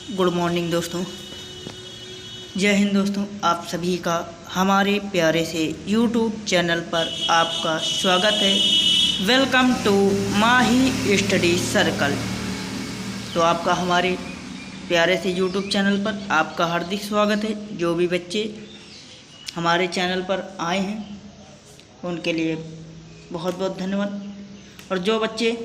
Good morning दोस्तों, जय हिंद दोस्तों। आप सभी का हमारे प्यारे से यूट्यूब चैनल पर आपका स्वागत है। Welcome to Mahi study circle. तो आपका हमारे प्यारे से यूट्यूब चैनल पर आपका हार्दिक स्वागत है। जो भी बच्चे हमारे चैनल पर आए हैं उनके लिए बहुत बहुत धन्यवाद। और जो बच्चे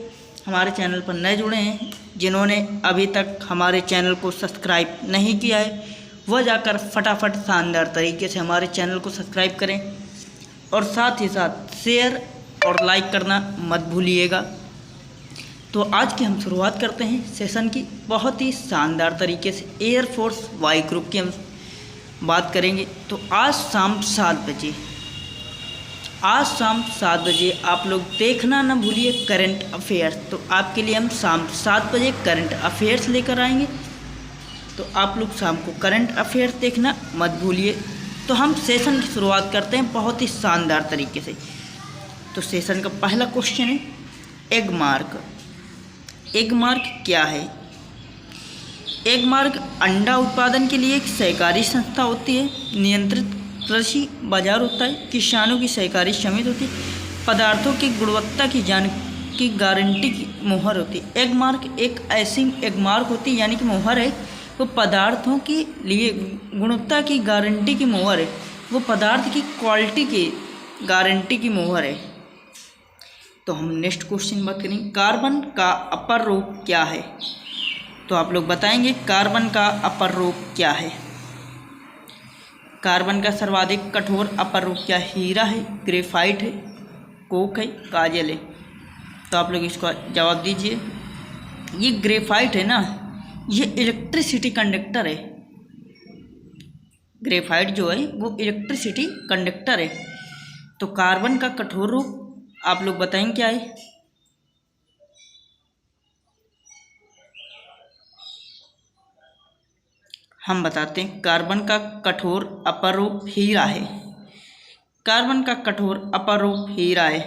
हमारे चैनल पर नए जुड़े हैं, जिन्होंने अभी तक हमारे चैनल को सब्सक्राइब नहीं किया है, वह जाकर फटाफट शानदार तरीके से हमारे चैनल को सब्सक्राइब करें और साथ ही साथ शेयर और लाइक करना मत भूलिएगा। तो आज की हम शुरुआत करते हैं सेशन की बहुत ही शानदार तरीके से। एयरफोर्स वाई ग्रुप की हम बात करेंगे। तो आज शाम 7 बजे आप लोग देखना ना भूलिए करंट अफेयर्स। तो आपके लिए हम शाम 7 बजे करंट अफेयर्स लेकर आएंगे, तो आप लोग शाम को करंट अफेयर्स देखना मत भूलिए। तो हम सेशन की शुरुआत करते हैं बहुत ही शानदार तरीके से। तो सेशन का पहला क्वेश्चन है एग मार्क। एग मार्क क्या है? एग मार्क अंडा उत्पादन के लिए एक सहकारी संस्था होती है। नियंत्रित कृषि बाजार होता है। किसानों की सहकारी समिति होती है। पदार्थों की गुणवत्ता की गारंटी की मोहर होती है। एग मार्क एक ऐसी एग मार्क होती है, यानी कि मोहर है, वो पदार्थों के लिए गुणवत्ता की गारंटी की मोहर है। वो पदार्थ की क्वालिटी की गारंटी की मोहर है। तो हम नेक्स्ट क्वेश्चन बात करेंगे कार्बन का अपर रूप क्या है। तो आप लोग बताएंगे कार्बन का अपर रूप क्या है। कार्बन का सर्वाधिक कठोर अपर रूप क्या? हीरा है, ग्रेफाइट है, कोक है, काजल है। तो आप लोग इसका जवाब दीजिए। ये ग्रेफाइट है ना, ये इलेक्ट्रिसिटी कंडक्टर है। ग्रेफाइट जो है वो इलेक्ट्रिसिटी कंडक्टर है। तो कार्बन का कठोर रूप आप लोग बताएंगे क्या है? हम बताते हैं कार्बन का कठोर अपर रूप हीरा है। कार्बन का कठोर अपर रूप हीरा है।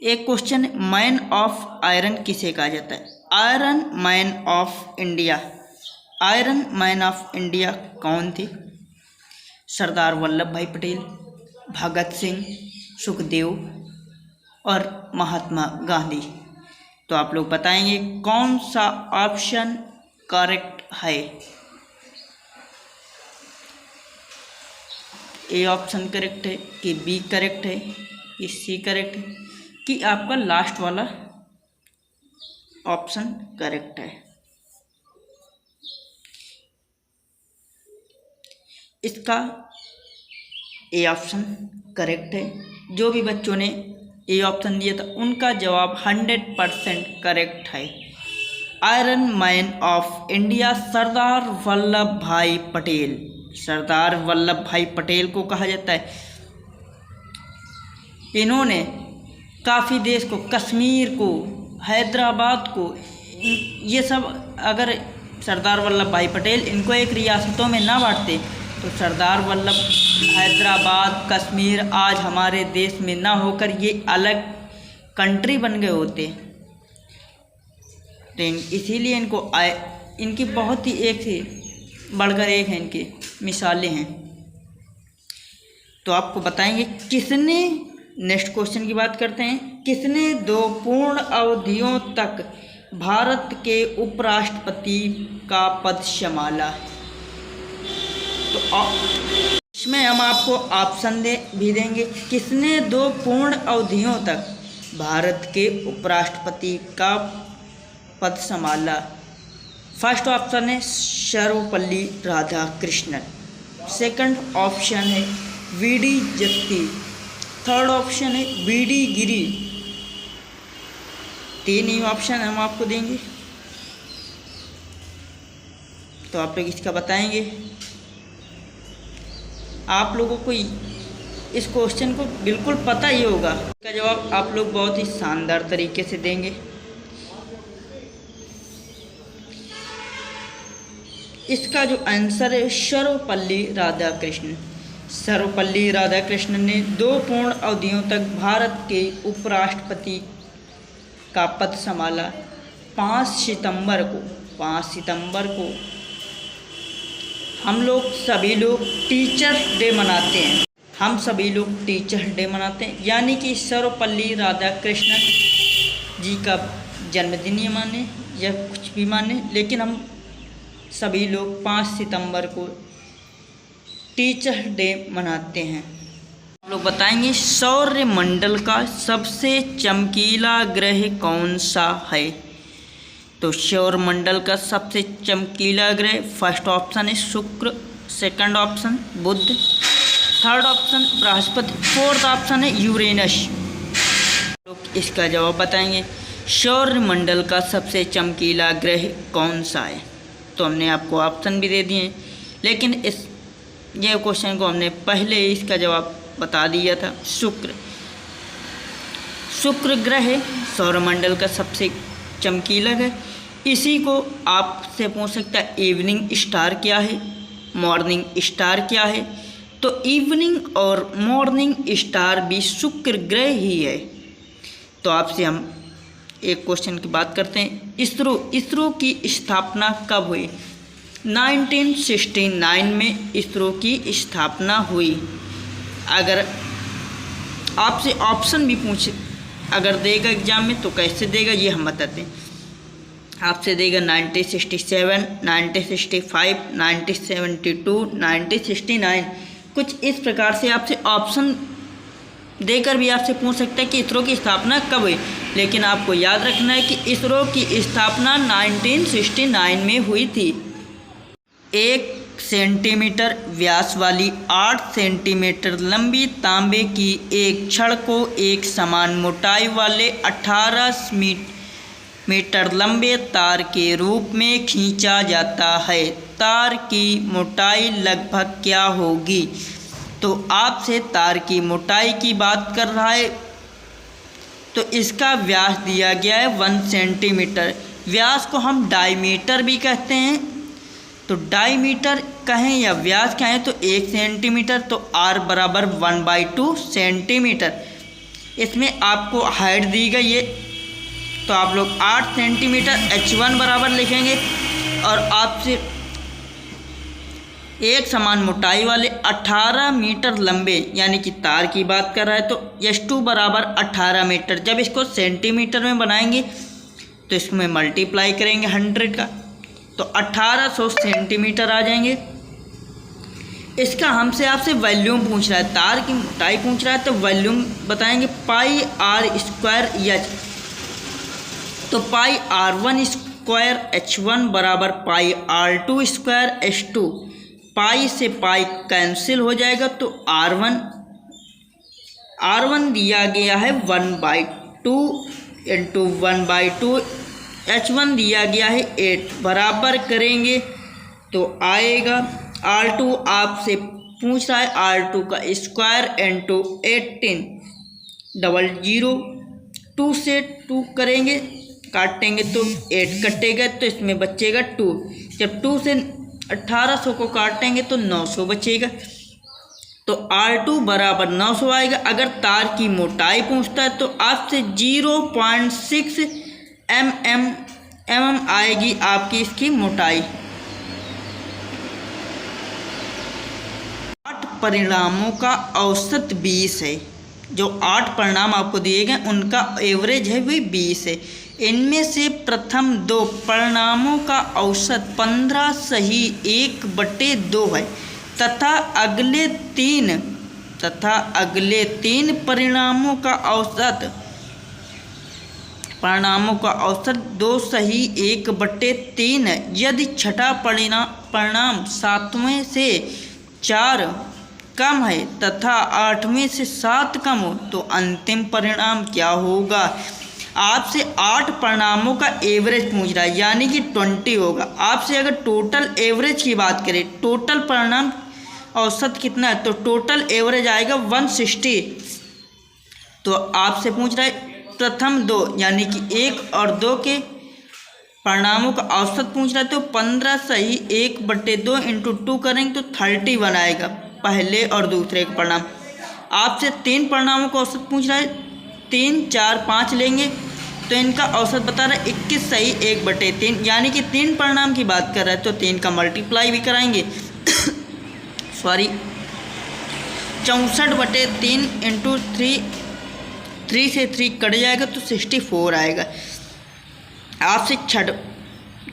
एक क्वेश्चन, मैन ऑफ आयरन किसे कहा जाता है? Iron man of India. Iron man of India कौन थे? सरदार वल्लभ भाई पटेल, भगत सिंह, सुखदेव और महात्मा गांधी। तो आप लोग बताएंगे कौन सा ऑप्शन करेक्ट है। ए ऑप्शन करेक्ट है कि बी करेक्ट है कि सी करेक्ट है कि आपका लास्ट वाला ऑप्शन करेक्ट है? इसका ए ऑप्शन करेक्ट है। जो भी बच्चों ने ए ऑप्शन दिया था उनका जवाब 100% करेक्ट है। Iron man of India Sardar Vallabh भाई पटेल। सरदार वल्लभ भाई पटेल को कहा जाता है। इन्होंने काफ़ी देश को, कश्मीर को, हैदराबाद को, ये सब अगर सरदार वल्लभ भाई पटेल इनको एक रियासतों में ना बांटते तो सरदार वल्लभ हैदराबाद, कश्मीर आज हमारे देश में ना होकर ये अलग कंट्री बन गए होते। तो इसीलिए इनकी बहुत ही एक से बढ़कर एक है, इनकी मिसालें हैं। तो आपको बताएंगे किसने, नेक्स्ट क्वेश्चन की बात करते हैं, किसने 2 पूर्ण अवधियों तक भारत के उपराष्ट्रपति का पद संभाला? तो इसमें हम आपको ऑप्शन भी देंगे। किसने 2 पूर्ण अवधियों तक भारत के उपराष्ट्रपति का पद संभाला? फर्स्ट ऑप्शन है सर्वपल्ली राधाकृष्णन। सेकंड ऑप्शन है वीडी जत्ती। थर्ड ऑप्शन है वीडी गिरी। 3 ही ऑप्शन हम आपको देंगे। तो आप लोग इसका बताएंगे। आप लोगों को इस क्वेश्चन को बिल्कुल पता ही होगा। इसका जवाब आप लोग बहुत ही शानदार तरीके से देंगे। इसका जो आंसर है सर्वपल्ली राधाकृष्णन। सर्वपल्ली राधाकृष्णन ने 2 पूर्ण अवधियों तक भारत के उपराष्ट्रपति का पद संभाला। 5 सितंबर को 5 सितंबर को हम लोग सभी लोग टीचर्स डे मनाते हैं। हम सभी लोग टीचर्स डे मनाते हैं, यानी कि सर्वपल्ली राधाकृष्णन जी का जन्मदिन ही माने या कुछ भी माने, लेकिन हम सभी लोग 5 सितंबर को टीचर्स डे मनाते हैं। हम लोग बताएंगे सौरमंडल का सबसे चमकीला ग्रह कौन सा है। तो सौरमंडल का सबसे चमकीला ग्रह फर्स्ट ऑप्शन है शुक्र, सेकंड ऑप्शन बुध, थर्ड ऑप्शन बृहस्पति, फोर्थ ऑप्शन है यूरेनस। लोग इसका जवाब बताएंगे सौरमंडल का सबसे चमकीला ग्रह कौन सा है। तो हमने आपको ऑप्शन भी दे दिए हैं, लेकिन ये क्वेश्चन को हमने पहले ही इसका जवाब बता दिया था। शुक्र ग्रह सौरमंडल का सबसे चमकीला ग्रह। इसी को आपसे पूछ सकता है इवनिंग स्टार क्या है, मॉर्निंग स्टार क्या है। तो इवनिंग और मॉर्निंग स्टार भी शुक्र ग्रह ही है। तो आपसे हम एक क्वेश्चन की बात करते हैं। इसरो की स्थापना कब हुई। 1969 में इसरो की स्थापना हुई। अगर आपसे ऑप्शन भी पूछे अगर देगा एग्जाम में तो कैसे देगा ये हम बताते हैं। आपसे देगा 1967, 1965, 1972, 1969, कुछ इस प्रकार से आपसे ऑप्शन देकर भी आपसे पूछ सकता है कि इसरो की स्थापना कब हुई। लेकिन आपको याद रखना है कि इसरो की स्थापना 1969 में हुई थी। 1 सेंटीमीटर व्यास वाली 8 सेंटीमीटर लंबी तांबे की एक छड़ को एक समान मोटाई वाले 18 मीटर लंबे तार के रूप में खींचा जाता है। तार की मोटाई लगभग क्या होगी। तो आपसे तार की मोटाई की बात कर रहा है, तो इसका व्यास दिया गया है 1 सेंटीमीटर। व्यास को हम डायमीटर भी कहते हैं। तो डायमीटर कहें या व्यास कहें तो 1 सेंटीमीटर, तो r बराबर 1/2 सेंटीमीटर। इसमें आपको हाइट दी गई है, तो आप लोग 8 सेंटीमीटर h1 बराबर लिखेंगे। और आपसे एक समान मोटाई वाले 18 मीटर लंबे यानी कि तार की बात कर रहा है, तो h2 बराबर 18 मीटर। जब इसको सेंटीमीटर में बनाएंगे तो इसमें मल्टीप्लाई करेंगे 100 का, तो 1800 सेंटीमीटर आ जाएंगे। इसका हमसे आपसे वॉल्यूम पूछ रहा है, तार की मोटाई पूछ रहा है, तो वॉल्यूम बताएंगे πr²h। तो πr1² h1 बराबर πr2² h2। पाई से पाई कैंसिल हो जाएगा, तो r1 दिया गया है 1/2 इंटू 1/2, h1 दिया गया है 8, बराबर करेंगे तो आएगा r2 आपसे पूछ रहा है r2 का स्क्वायर इंटू 18 00। 2 से 2 करेंगे काटेंगे तो 8 कटेगा, तो इसमें बचेगा 2। जब 2 से 1800 को काटेंगे तो 900 बचेगा, तो R2 बराबर 900 आएगा। अगर तार की मोटाई पूछता है तो आपसे 0.6 mm आएगी आपकी इसकी मोटाई। 8 परिणामों का औसत 20 है। जो 8 परिणाम आपको दिए गए उनका एवरेज है वही 20 है। इनमें से प्रथम 2 परिणामों का औसत 15 सही 1/2 है तथा अगले 3 परिणामों का औसत 2 सही 1/3 है। यदि छठा परिणाम 7वें से 4 कम है तथा 8वें से 7 कम हो तो अंतिम परिणाम क्या होगा। आपसे 8 परिणामों का एवरेज पूछ रहा है, यानी कि 20 होगा। आपसे अगर टोटल एवरेज की बात करें, टोटल परिणाम औसत कितना है, तो टोटल एवरेज आएगा 160। तो आपसे पूछ रहा है प्रथम 2 यानी कि 1 और 2 के परिणामों का औसत पूछ रहा है, तो 15 सही 1/2 इंटू 2 करेंगे तो 31 आएगा पहले और दूसरे का परिणाम। आपसे 3 परिणामों का औसत पूछ रहा है, 3 4 5 लेंगे तो इनका औसत बता रहा है 21 सही 1/3, यानी कि 3 परिणाम की बात कर रहा है तो 3 का मल्टीप्लाई भी कराएंगे सॉरी 64/3 इंटू 3 से 3 कट जाएगा तो 64 आएगा। आपसे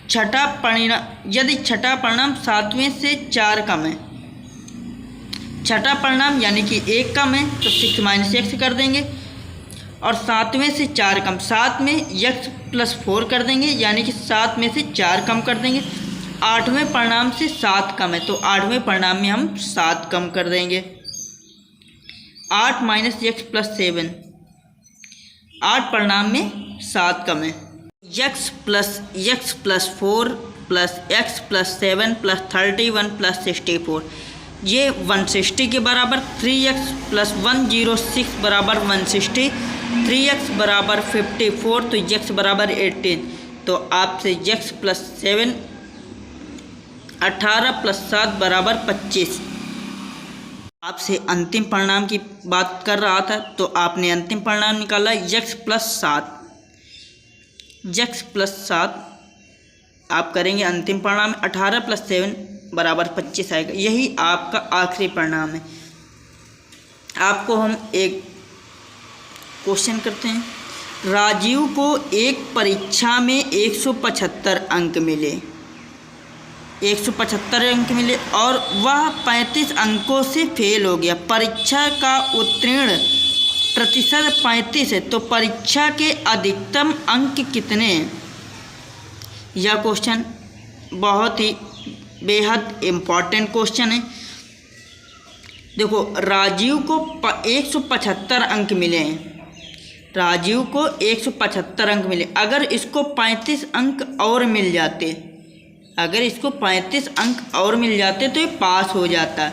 छठा परिणाम, यदि छठा परिणाम 7वें से 4 कम है, छठा परिणाम यानी कि 1 कम है तो 6 - x कर देंगे, और 7वें से 4 कम, 7 में x + 4 कर देंगे यानी कि 7 में से 4 कम कर देंगे। 8वें परिणाम से 7 कम है तो 8वें परिणाम में हम 7 कम कर देंगे। 8 - x + 7, 8 परिणाम में 7 कम है। x + 4 + x + 7 + 31 + 64, ये 160 के बराबर। 3x + 106 बराबर 160, 3x बराबर 54 तो x बराबर 18। तो आपसे x + 7 18 + 7 बराबर 25। आपसे अंतिम परिणाम की बात कर रहा था तो आपने अंतिम परिणाम निकाला x + 7, x + 7 आप करेंगे अंतिम परिणाम 18 + 7 बराबर 25 आएगा। यही आपका आखिरी परिणाम है। आपको हम एक क्वेश्चन करते हैं। राजीव को एक परीक्षा में 175 अंक मिले, 175 अंक मिले और वह 35 अंकों से फेल हो गया। परीक्षा का उत्तीर्ण प्रतिशत 35 है तो परीक्षा के अधिकतम अंक कितने हैं? यह क्वेश्चन बहुत ही बेहद इम्पॉर्टेंट क्वेश्चन है। देखो, राजीव को 175 अंक मिले हैं, राजीव को 175 अंक मिले। अगर इसको 35 अंक और मिल जाते, अगर इसको 35 अंक और मिल जाते तो ये पास हो जाता,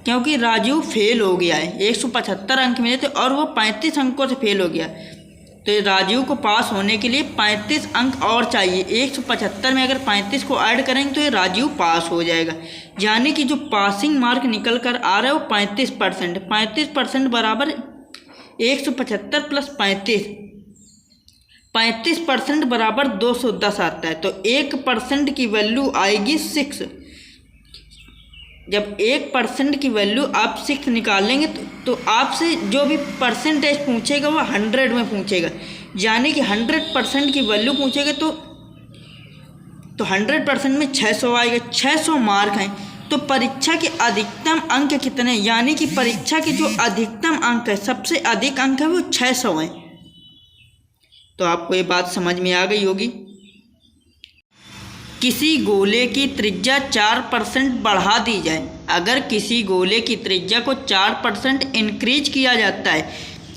क्योंकि राजीव फेल हो गया है। 175 अंक मिले थे और वो 35 अंकों से फेल हो गया, तो राजीव को पास होने के लिए 35 अंक और चाहिए। 175 में अगर 35 को ऐड करेंगे तो ये राजीव पास हो जाएगा। यानी कि जो पासिंग मार्क निकल कर आ रहा है वो 35%। 35% बराबर 175 + 35, 35% बराबर 210 आता है। तो 1% की वैल्यू आएगी 6। जब 1% की वैल्यू आप 6 निकालेंगे तो आपसे जो भी परसेंटेज पूछेगा वो 100 में पूछेगा, यानी कि 100% की वैल्यू पूछेगा तो 100% में 600 आएगा। 600 मार्क हैं तो परीक्षा के अधिकतम अंक कितने, यानी कि परीक्षा के जो अधिकतम अंक है, सबसे अधिक अंक है वो 600 हैं। तो आपको ये बात समझ में आ गई होगी। किसी गोले की त्रिज्या 4% बढ़ा दी जाए, अगर किसी गोले की त्रिज्या को 4% इंक्रीज किया जाता है,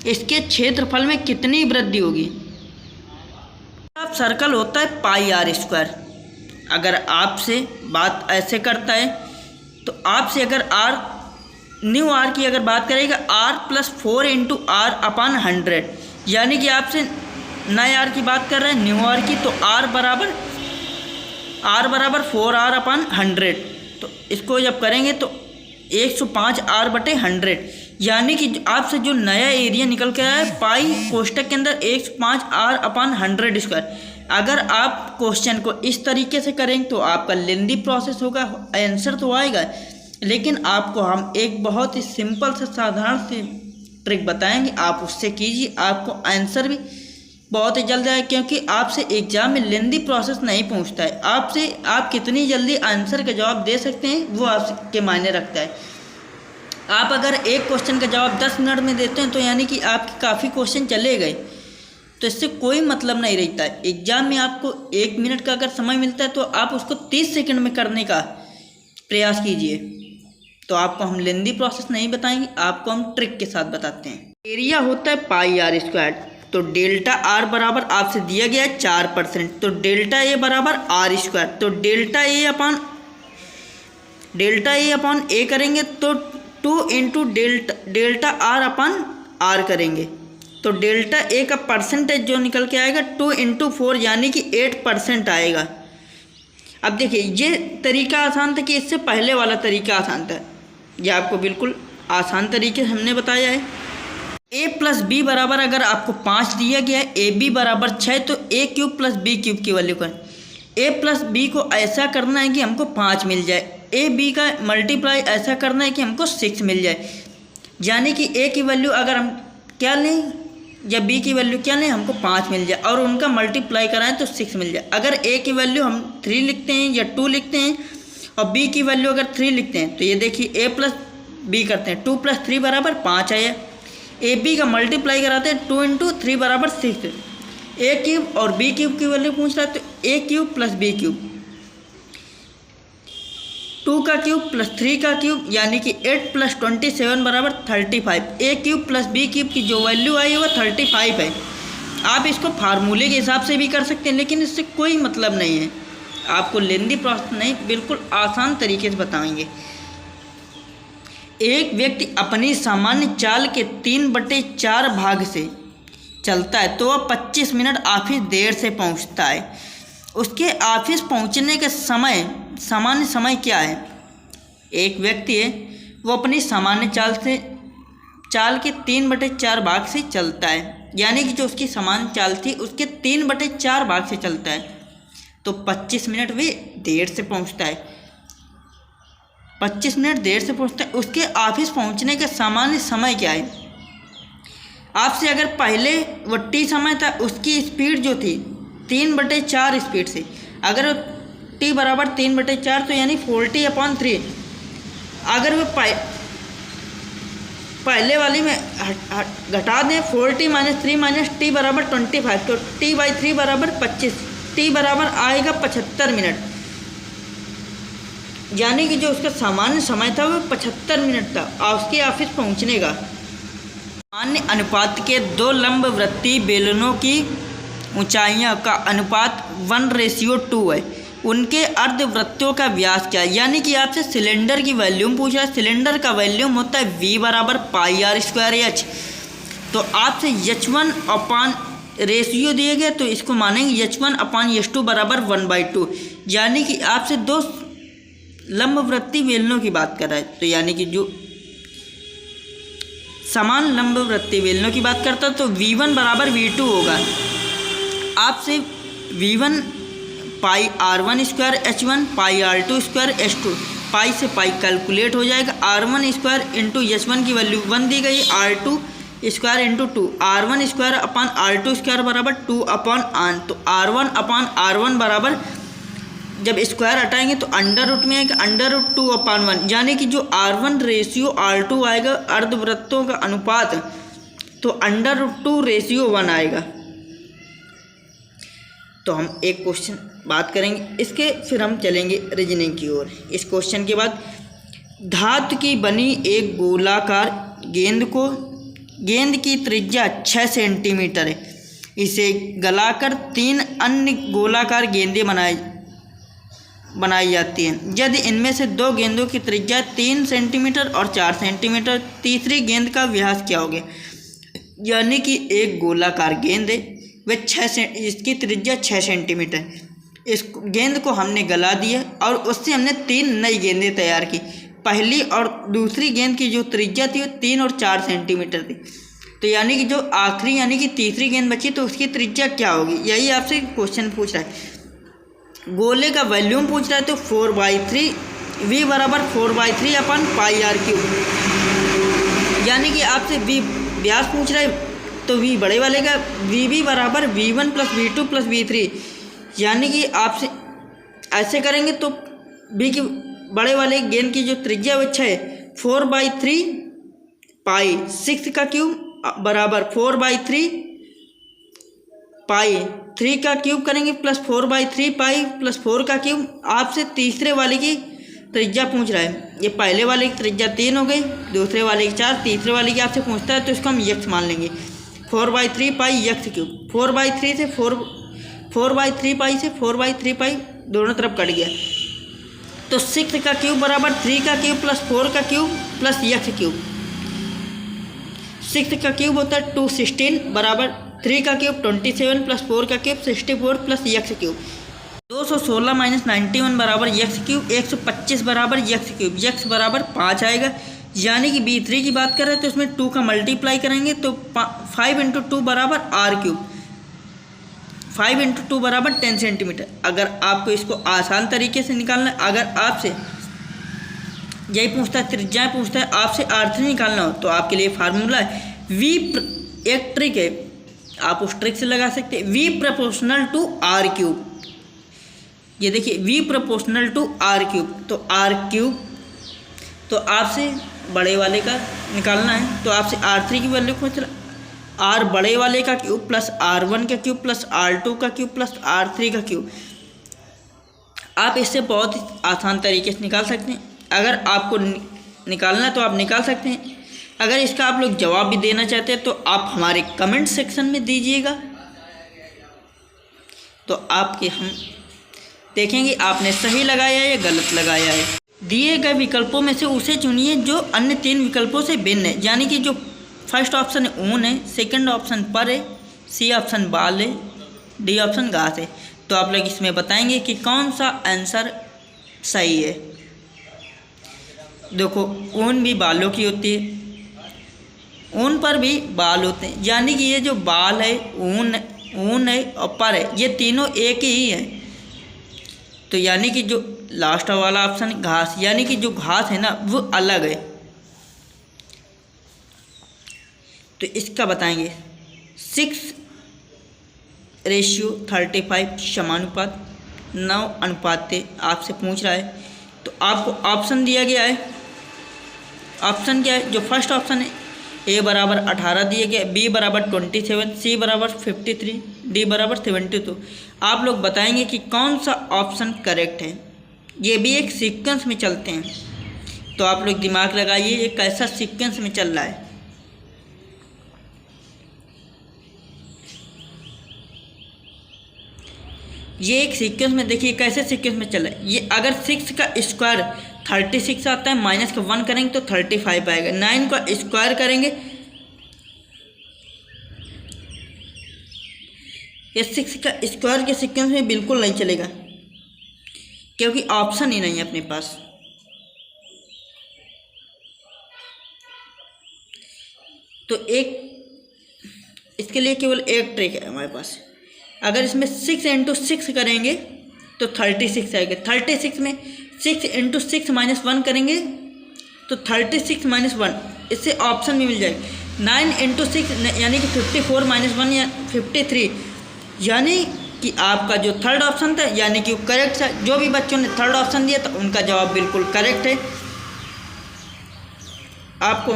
इसके क्षेत्रफल में कितनी वृद्धि होगी? अब सर्कल होता है πr²। अगर आपसे बात ऐसे करता है तो आपसे अगर न्यू आर की अगर बात करेगा r + 4 × r/100, यानी कि आपसे नए आर की बात कर रहे हैं, न्यू आर की, तो r बराबर 4r/100। तो इसको जब करेंगे तो 105r/100, यानी कि आपसे जो नया एरिया निकल के आया है पाई कोष्टक के अंदर 105r/100²। अगर आप क्वेश्चन को इस तरीके से करेंगे तो आपका लेंदी प्रोसेस होगा, आंसर तो आएगा, लेकिन आपको हम एक बहुत ही सिंपल से साधारण सी ट्रिक बताएंगे, आप उससे कीजिए, आपको आंसर भी बहुत ही जल्दी आए। क्योंकि आपसे एग्जाम में लेंदी प्रोसेस नहीं पूछता है, आपसे आप कितनी जल्दी आंसर का जवाब दे सकते हैं वो आपके मायने रखता है। आप अगर एक क्वेश्चन का जवाब 10 मिनट में देते हैं तो यानी कि आपके काफ़ी क्वेश्चन चले गए, तो इससे कोई मतलब नहीं रहता है। एग्जाम में आपको 1 मिनट का अगर समय मिलता है तो आप उसको 30 सेकंड में करने का प्रयास कीजिए। तो आपको हम लेंदी प्रोसेस नहीं बताएंगे, आपको हम ट्रिक के साथ बताते हैं। एरिया होता है πr², तो डेल्टा r बराबर आपसे दिया गया है 4%, तो डेल्टा a बराबर r², तो डेल्टा a अपॉन a करेंगे तो 2 × डेल्टा r/r करेंगे, तो डेल्टा a का परसेंटेज जो निकल के आएगा 2 × 4 यानी कि 8% आएगा। अब देखिए, ये तरीका आसान था कि इससे पहले वाला तरीका आसान था, यह आपको बिल्कुल आसान तरीके से हमने बताया है। ए प्लस बी बराबर अगर आपको 5 दिया गया है, ए बी बराबर 6, तो ए क्यूब प्लस बी क्यूब की वैल्यू करें। ए प्लस बी को ऐसा करना है कि हमको 5 मिल जाए, ए बी का मल्टीप्लाई ऐसा करना है कि हमको 6 मिल जाए। यानी कि ए की वैल्यू अगर हम क्या लें या बी की वैल्यू क्या लें, हमको 5 मिल जाए और उनका मल्टीप्लाई कराएं तो 6 मिल जाए। अगर ए की वैल्यू हम 3 लिखते हैं या 2 लिखते हैं और बी की वैल्यू अगर 3 लिखते हैं तो ये देखिए ए प्लस बी करते हैं, 2 प्लस 3 बराबर 5 आया। ए बी का मल्टीप्लाई कराते हैं, 2 इंटू 3 बराबर 6। ए क्यूब और बी क्यूब की वैल्यू पूछ रहा है तो ए क्यूब प्लस बी क्यूब, 2 का क्यूब प्लस 3 का क्यूब यानी कि 8 प्लस 27 बराबर 35। ए क्यूब प्लस बी क्यूब की जो वैल्यू आई है वो 35 है। आप इसको फार्मूले के हिसाब से भी कर सकते हैं, लेकिन इससे कोई मतलब नहीं है, आपको लेंदी प्रोसेस नहीं, बिल्कुल आसान तरीके से बताएंगे। एक व्यक्ति अपनी सामान्य चाल के 3/4 भाग से चलता है तो वह 25 मिनट ऑफिस देर से पहुंचता है। उसके ऑफिस पहुंचने के समय सामान्य समय क्या है? एक व्यक्ति है, वो अपनी सामान्य चाल के 3/4 भाग से चलता है, यानी कि जो उसकी सामान्य चाल थी उसके 3/4 भाग से चलता है, तो 25 मिनट वे देर से पहुंचता है। 25 मिनट देर से पहुंचता है। उसके ऑफिस पहुंचने का सामान्य समय क्या है? आपसे अगर पहले वो टी समय था, उसकी स्पीड जो थी 3/4 स्पीड से, अगर टी बराबर 3/4 तो यानी 40/3। अगर वो पहले वाली में घटा दें 40 - 3 - टी बराबर 25, तो t/3 बराबर 25, टी बराबर आएगा 75 मिनट, यानी कि जो उसका सामान्य समय था वो 75 मिनट था और उसके ऑफिस पहुंचने का। सामान्य अनुपात के 2 लंबवृत्तीय बेलनों की ऊंचाइयों का अनुपात 1:2 है। उनके अर्धवृत्तों का व्यास क्या है? यानी कि आपसे सिलेंडर की वॉल्यूम पूछा है। सिलेंडर का वॉल्यूम होता है V बराबर πr²h। तो आपसे H1 अपान रेशियो दिए गए तो इसको मानेंगे H1 अपान H2 बराबर 1/2। यानी कि आपसे 2 लंबवृत्तीय बेलनों की बात कर रहा है, तो यानी कि जो समान लंबवृत्तीय बेलनों की बात करता है तो V1 बराबर V2 होगा। आपसे V1 πr1² H1 πr2² H2, पाई से पाई कैलकुलेट हो जाएगा। r1² इंटू H1 की वैल्यू 1 दी गई, r2² इंटू 2, r1² अपान r2² बराबर 2/n। तो r1 अपान r1 बराबर जब स्क्वायर हटाएंगे तो अंडर रूट में आएगा, अंडर रूट 2/1, यानी कि जो r1 रेशियो r2 आएगा अर्धवृत्तों का अनुपात, तो अंडर रूट 2 रेशियो 1 आएगा। तो हम एक क्वेश्चन बात करेंगे इसके, फिर हम चलेंगे रीजनिंग की ओर। इस क्वेश्चन के बाद, धातु की बनी एक गोलाकार गेंद की त्रिज्या 6 सेंटीमीटर है। इसे गलाकर 3 अन्य गोलाकार गेंदें बनाई जाती हैं। यदि इनमें से 2 गेंदों की त्रिज्या 3 सेंटीमीटर और 4 सेंटीमीटर, तीसरी गेंद का व्यास क्या होगा? यानी कि एक गोलाकार गेंद है, वह इसकी त्रिज्या 6 सेंटीमीटर। इस गेंद को हमने गला दिया और उससे हमने 3 नई गेंदें तैयार की। पहली और दूसरी गेंद की जो त्रिज्या थी वो 3 और 4 सेंटीमीटर थी। तो यानी कि जो आखिरी यानी कि तीसरी गेंद बची तो उसकी त्रिज्या क्या होगी? यही आपसे क्वेश्चन पूछ रहा है। गोले का वॉल्यूम पूछ रहा है तो 4/3, V बराबर 4/3 अपन πr3, यानी कि आपसे V व्यास पूछ रहा है तो V बड़े वाले का VB बराबर V1 + V2 + V3, यानी कि आपसे ऐसे करेंगे तो B की बड़े वाले गेंद की जो त्रिज्या वो 6 है, 4/3 पाई 6 का क्यूब बराबर 4/3 पाई 3 का क्यूब करेंगे प्लस 4/3 पाई प्लस 4 का क्यूब। आपसे तीसरे वाले की त्रिज्या पूछ रहा है। ये पहले वाले की त्रिज्या 3 हो गई, दूसरे वाले की 4, तीसरे वाले की आपसे पूछता है तो इसको हम यक्स मान लेंगे। 4/3 पाई यक्स क्यूब, 4/3 से 4/3 पाई से 4/3 पाई दोनों तरफ कट गया, तो 6 का क्यूब बराबर 3 का क्यूब प्लस 4 का क्यूब प्लस यक्स क्यूब। 6 का क्यूब होता है 216 बराबर 3 का क्यूब 27 प्लस 4 का क्यूब 64 प्लस यक्स क्यूब। 216 - 91 बराबर यक्स क्यूब, 125 बराबर यक्स क्यूब, यक्स बराबर 5 आएगा। यानी कि B3 की बात कर रहे हैं तो इसमें 2 का मल्टीप्लाई करेंगे तो 5 × 2 बराबर r³, 5 × 2 बराबर 10 सेंटीमीटर। अगर आपको इसको आसान तरीके से निकालना है, अगर आपसे यही पूछता है, त्रिज्या पूछता है, आपसे r3 निकालना हो तो आपके लिए फार्मूला है एक ट्रिक है, आप उस ट्रिक से लगा सकते हैं, V प्रोपोर्शनल टू r³। ये देखिए V प्रोपोर्शनल टू r³, तो r³ तो आपसे बड़े वाले का निकालना है तो आपसे r3 की वैल्यू को चला r बड़े वाले का क्यूब प्लस r1 का क्यूब प्लस r2 का क्यूब प्लस r3 का क्यूब। आप इससे बहुत आसान तरीके से निकाल सकते हैं। अगर आपको निकालना है तो आप निकाल सकते हैं। अगर इसका आप लोग जवाब भी देना चाहते हैं तो आप हमारे कमेंट सेक्शन में दीजिएगा, तो आपके हम देखेंगे आपने सही लगाया या गलत लगाया है। दिए गए विकल्पों में से उसे चुनिए जो अन्य 3 विकल्पों से भिन्न है। यानी कि जो फर्स्ट ऑप्शन है ऊन है, सेकंड ऑप्शन पर है, सी ऑप्शन बाल है, डी ऑप्शन घास है। तो आप लोग इसमें बताएंगे कि कौन सा आंसर सही है। देखो ऊन भी बालों की होती है, ऊन पर भी बाल होते हैं, यानी कि ये जो बाल है ऊन है और पर है, ये तीनों एक ही है। तो यानी कि जो लास्ट वाला ऑप्शन घास, यानी कि जो घास है ना वो अलग है। तो इसका बताएंगे 6:35 समानुपात 9 अनुपात आपसे पूछ रहा है। तो आपको ऑप्शन दिया गया है, ऑप्शन क्या है, जो फर्स्ट ऑप्शन है A बराबर 18 दिया गया, B बराबर 27, C बराबर 53, D बराबर 72। आप लोग बताएंगे कि कौन सा ऑप्शन करेक्ट है। ये भी एक सीक्वेंस में चलते हैं, तो आप लोग दिमाग लगाइए ये कैसा सीक्वेंस में चल रहा है। ये एक सीक्वेंस में देखिए कैसे सीक्वेंस में चल रहा है। ये अगर 6 का स्क्वायर 36 आता है, माइनस का 1 करेंगे तो 35 आएगा। 9 का स्क्वायर करेंगे, ये 6 का स्क्वायर के सीक्वेंस में बिल्कुल नहीं चलेगा, क्योंकि ऑप्शन ही नहीं है अपने पास। तो एक इसके लिए केवल एक ट्रिक है हमारे पास। अगर इसमें 6 × 6 करेंगे तो 36 आएगा। 36 में 6 × 6 - 1 करेंगे तो 36 - 1, इससे ऑप्शन भी मिल जाएगा। 9 × 6 यानी कि 54 - 1 या 53, यानी कि आपका जो थर्ड ऑप्शन था यानी कि वो करेक्ट था। जो भी बच्चों ने थर्ड ऑप्शन दिया था उनका जवाब बिल्कुल करेक्ट है। आपको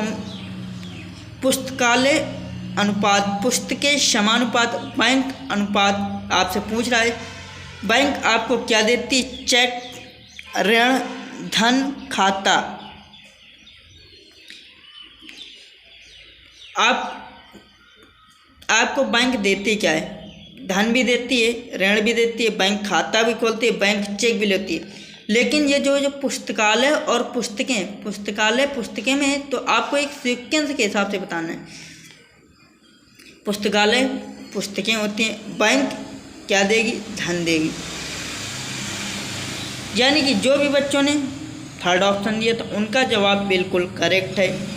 पुस्तकालय अनुपात, पुस्तकें समानुपात, बैंक अनुपात आपसे पूछ रहा है। बैंक आपको क्या देती? चेक, ऋण, धन, खाता। आपको बैंक देती क्या है? धन भी देती है, ऋण भी देती है, बैंक खाता भी खोलती है, बैंक चेक भी लेती है। लेकिन ये जो पुस्तकालय और पुस्तकें, पुस्तकालय पुस्तकें में है, तो आपको एक सीक्वेंस के हिसाब से बताना है। पुस्तकालय पुस्तकें होती हैं, बैंक क्या देगी? धन देगी। यानी कि जो भी बच्चों ने थर्ड ऑप्शन दिया तो उनका जवाब बिल्कुल करेक्ट है।